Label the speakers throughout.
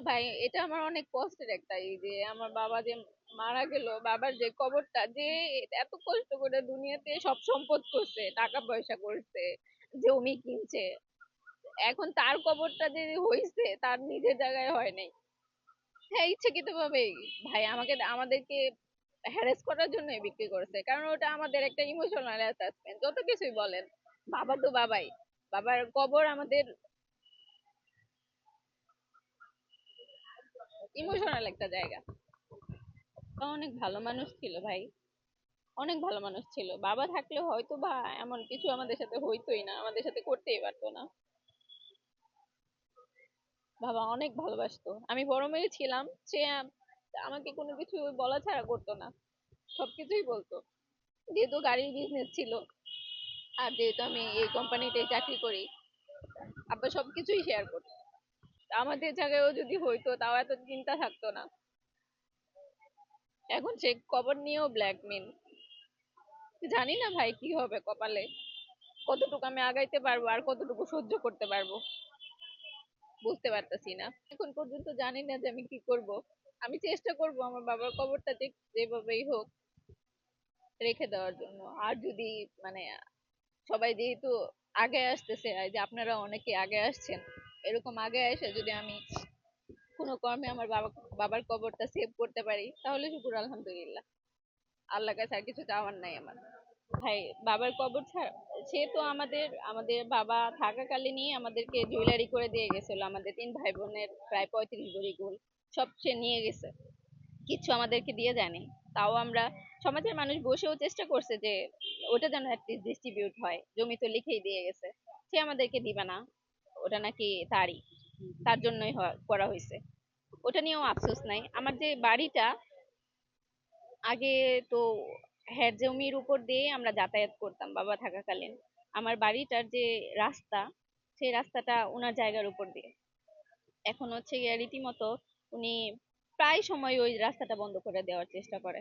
Speaker 1: ভাই, এটা আমার অনেক কষ্টের একটা যে আমার বাবা যে মারা গেল, বাবার যে কবরটা যে এত কষ্ট করে দুনিয়াতে সব সম্পদ করছে, টাকা পয়সা করছে, জমি কিনছে, এখন তার কবরটা যে হইছে তার নিজের জায়গায় হয় নাই। হ্যাঁ, ইচ্ছাকৃত ভাবে ভাই আমাদেরকে হ্যারাস করার জন্য বিক্রি করেছে, কারণ ওটা আমাদের একটা ইমোশনাল অ্যাটাচমেন্ট। যত কিছুই বলেন, বাবা তো বাবাই, বাবার কবর আমাদের ইমোশনাল একটা জায়গা। অনেক ভালো মানুষ ছিল ভাই, অনেক ভালো মানুষ ছিল। বাবা থাকলে হয়তো বা এমন কিছু আমাদের সাথে হইতোই না, আমাদের সাথে করতেই পারতো না। বাবা অনেক ভালোবাসতো। আমি বড় মেয়ে ছিলাম, সে আমাকে কোনো কিছু বলা ছাড়া করতো না, সবকিছুই বলতো। যেহেতু গাড়ির বিজনেস ছিল, আর যেহেতু আমি এই কোম্পানিতে চাকরি করি, আব্বা সবকিছুই শেয়ার করতো। আমাদের জায়গায়ও যদি হইতো তাও এত চিন্তা থাকতো না। এখন সে কবর নিয়েও ব্ল্যাকমেল। জানি না ভাই কি হবে কপালে, কতটুকু আমি আগাইতে পারবো আর কতটুকু সহ্য করতে পারবো বুঝতে পারতেছি না। এখন পর্যন্ত জানি না যে আমি কি করব। আমি চেষ্টা করব আমার বাবার কবরটা যেভাবেই হোক রেখে দেওয়ার জন্য। আর যদি মানে সবাই যেহেতু আগে আসতেছে, আর যে আপনারা অনেকে আগে আসছেন, এরকম আগে এসে যদি আমি কোনো কর্মে আমার বাবার কবরটা সেভ করতে পারি তাহলে শুকুর আলহামদুলিল্লাহ। আল্লাহর কাছে আর কিছু চাওয়ার নাই আমার। ভাই, বাবার কবর ছাড়া সে তো আমাদের আমাদের বাবা থাকাকালীনই আমাদেরকে জুয়েলারি করে দিয়ে গেছিল। আমাদের তিন ভাই বোনের প্রায় 35 ভরি গোল্ড সব সে নিয়ে গেছে, কিছু আমাদেরকে দিয়ে যায়নি। তাও আমরা, সমাজের মানুষ বসেও চেষ্টা করছে যে ওটা যেন অ্যাটলিস্ট ডিস্ট্রিবিউট হয়। জমি তো লিখেই দিয়ে গেছে, সে আমাদেরকে দিবে না, ওটা নাকি তার জন্যই করা হয়েছে। ওটা নিয়েও আফসোস নাই। আমার যে বাড়িটা আগে, তো হ্যাঁ, জমির উপর দিয়ে আমরা যাতায়াত করতাম বাবা থাকাকালীন। আমার বাড়িটার যে রাস্তা, সেই রাস্তাটা ওনার জায়গার উপর দিয়ে। এখন হচ্ছে গিয়ে রীতিমতো উনি প্রায় সময় ওই রাস্তাটা বন্ধ করে দেওয়ার চেষ্টা করে।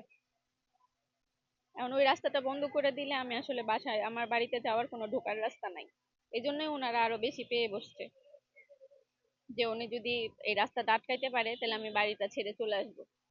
Speaker 1: এখন ওই রাস্তাটা বন্ধ করে দিলে আমি আসলে বাসায়, আমার বাড়িতে যাওয়ার কোনো ঢোকার রাস্তা নাই। এই জন্যই ওনারা আরো বেশি পেয়ে বসছে যে উনি যদি এই রাস্তাটা আটকাইতে পারে তাহলে আমি বাড়িটা ছেড়ে চলে আসবো।